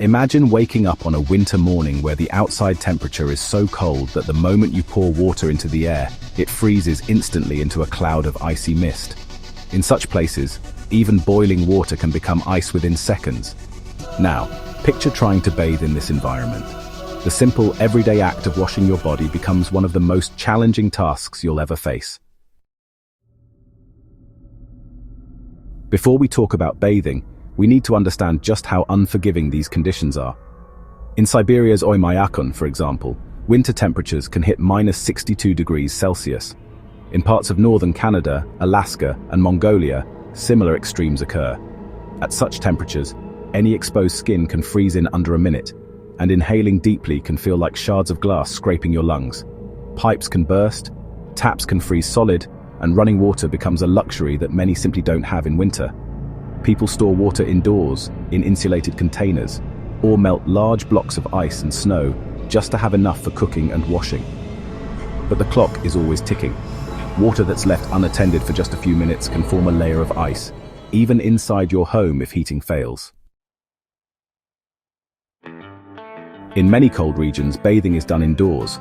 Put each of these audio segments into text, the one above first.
Imagine waking up on a winter morning where the outside temperature is so cold that the moment you pour water into the air, it freezes instantly into a cloud of icy mist. In such places, even boiling water can become ice within seconds. Now, picture trying to bathe in this environment. The simple, everyday act of washing your body becomes one of the most challenging tasks you'll ever face. Before we talk about bathing, we need to understand just how unforgiving these conditions are. In Siberia's Oymyakon, for example, winter temperatures can hit -62 degrees Celsius. In parts of northern Canada, Alaska, and Mongolia, similar extremes occur. At such temperatures, any exposed skin can freeze in under a minute, and inhaling deeply can feel like shards of glass scraping your lungs. Pipes can burst, taps can freeze solid, and running water becomes a luxury that many simply don't have in winter. People store water indoors, in insulated containers, or melt large blocks of ice and snow just to have enough for cooking and washing. But the clock is always ticking. Water that's left unattended for just a few minutes can form a layer of ice, even inside your home if heating fails. In many cold regions, bathing is done indoors,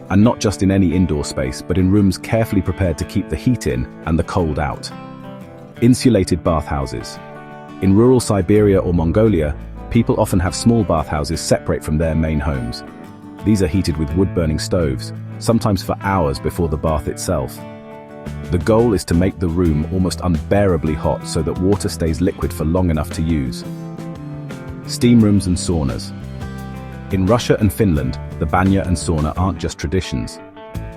and not just in any indoor space, but in rooms carefully prepared to keep the heat in and the cold out. Insulated bathhouses. In rural Siberia or Mongolia, people often have small bathhouses separate from their main homes. These are heated with wood-burning stoves, sometimes for hours before the bath itself. The goal is to make the room almost unbearably hot so that water stays liquid for long enough to use. Steam rooms and saunas. In Russia and Finland, the banya and sauna aren't just traditions,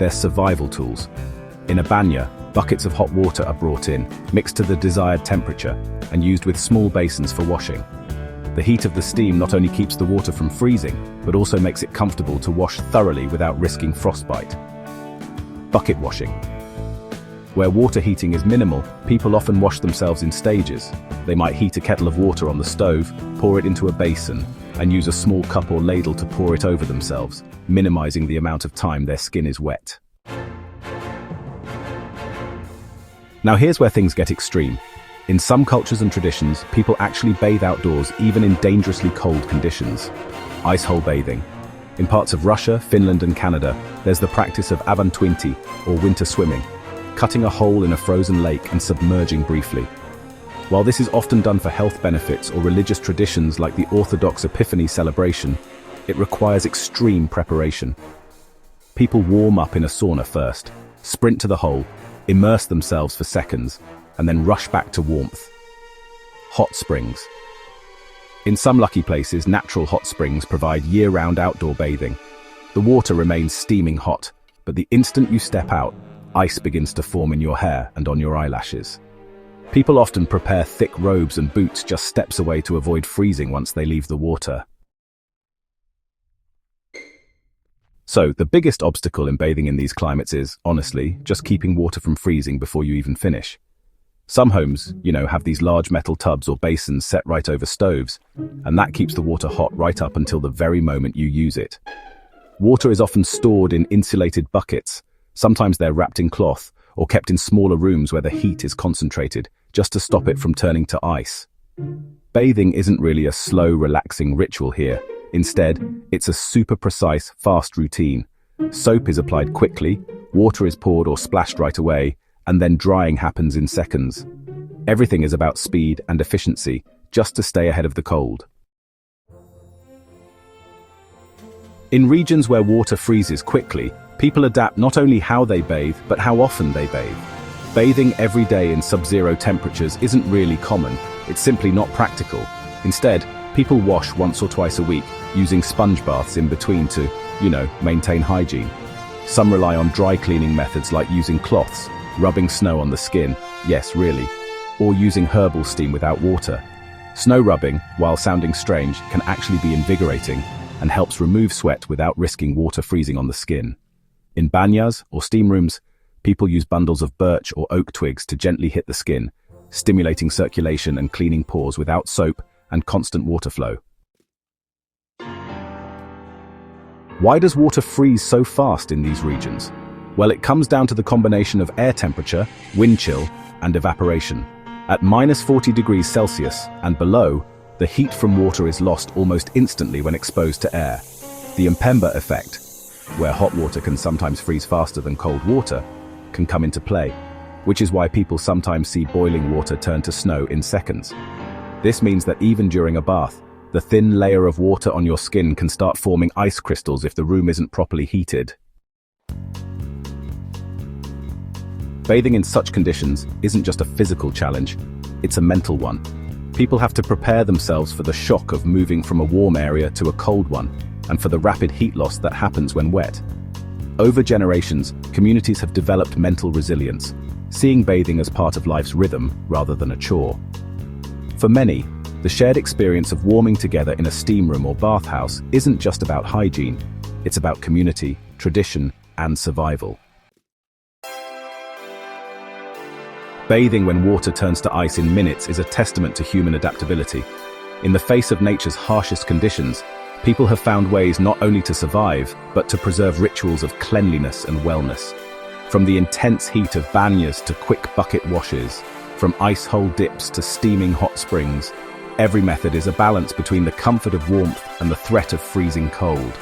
they're survival tools. In a banya, buckets of hot water are brought in, mixed to the desired temperature, and used with small basins for washing. The heat of the steam not only keeps the water from freezing, but also makes it comfortable to wash thoroughly without risking frostbite. Bucket washing. Where water heating is minimal, people often wash themselves in stages. They might heat a kettle of water on the stove, pour it into a basin, and use a small cup or ladle to pour it over themselves, minimizing the amount of time their skin is wet. Now here's where things get extreme. In some cultures and traditions, people actually bathe outdoors even in dangerously cold conditions. Ice hole bathing. In parts of Russia, Finland and Canada, there's the practice of avantwinti, or winter swimming, cutting a hole in a frozen lake and submerging briefly. While this is often done for health benefits or religious traditions like the Orthodox Epiphany celebration, it requires extreme preparation. People warm up in a sauna first, sprint to the hole, immerse themselves for seconds, and then rush back to warmth. Hot springs. In some lucky places, natural hot springs provide year-round outdoor bathing. The water remains steaming hot, but the instant you step out, ice begins to form in your hair and on your eyelashes. People often prepare thick robes and boots just steps away to avoid freezing once they leave the water. So, the biggest obstacle in bathing in these climates is, honestly, just keeping water from freezing before you even finish. Some homes, have these large metal tubs or basins set right over stoves, and that keeps the water hot right up until the very moment you use it. Water is often stored in insulated buckets. Sometimes they're wrapped in cloth or kept in smaller rooms where the heat is concentrated, just to stop it from turning to ice. Bathing isn't really a slow, relaxing ritual here. Instead, it's a super precise, fast routine. Soap is applied quickly, water is poured or splashed right away, and then drying happens in seconds. Everything is about speed and efficiency, just to stay ahead of the cold. In regions where water freezes quickly, people adapt not only how they bathe, but how often they bathe. Bathing every day in sub-zero temperatures isn't really common, it's simply not practical. Instead, people wash once or twice a week, using sponge baths in between to, maintain hygiene. Some rely on dry cleaning methods like using cloths, rubbing snow on the skin, yes, really, or using herbal steam without water. Snow rubbing, while sounding strange, can actually be invigorating and helps remove sweat without risking water freezing on the skin. In banyas, or steam rooms, people use bundles of birch or oak twigs to gently hit the skin, stimulating circulation and cleaning pores without soap and constant water flow. Why does water freeze so fast in these regions? Well, it comes down to the combination of air temperature, wind chill, and evaporation. At -40 degrees Celsius and below, The heat from water is lost almost instantly when exposed to air. The Mpemba effect, where hot water can sometimes freeze faster than cold water, can come into play, which is why people sometimes see boiling water turn to snow in seconds. This means that even during a bath, the thin layer of water on your skin can start forming ice crystals if the room isn't properly heated. Bathing in such conditions isn't just a physical challenge, it's a mental one. People have to prepare themselves for the shock of moving from a warm area to a cold one, and for the rapid heat loss that happens when wet. Over generations, communities have developed mental resilience, seeing bathing as part of life's rhythm rather than a chore. For many, the shared experience of warming together in a steam room or bathhouse isn't just about hygiene, it's about community, tradition, and survival. Bathing when water turns to ice in minutes is a testament to human adaptability. In the face of nature's harshest conditions, people have found ways not only to survive, but to preserve rituals of cleanliness and wellness. From the intense heat of banyas to quick bucket washes, from ice hole dips to steaming hot springs, every method is a balance between the comfort of warmth and the threat of freezing cold.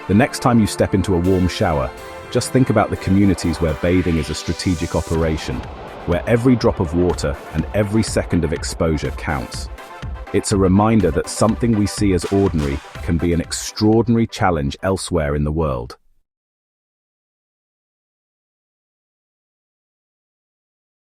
The next time you step into a warm shower, just think about the communities where bathing is a strategic operation, where every drop of water and every second of exposure counts. It's a reminder that something we see as ordinary can be an extraordinary challenge elsewhere in the world.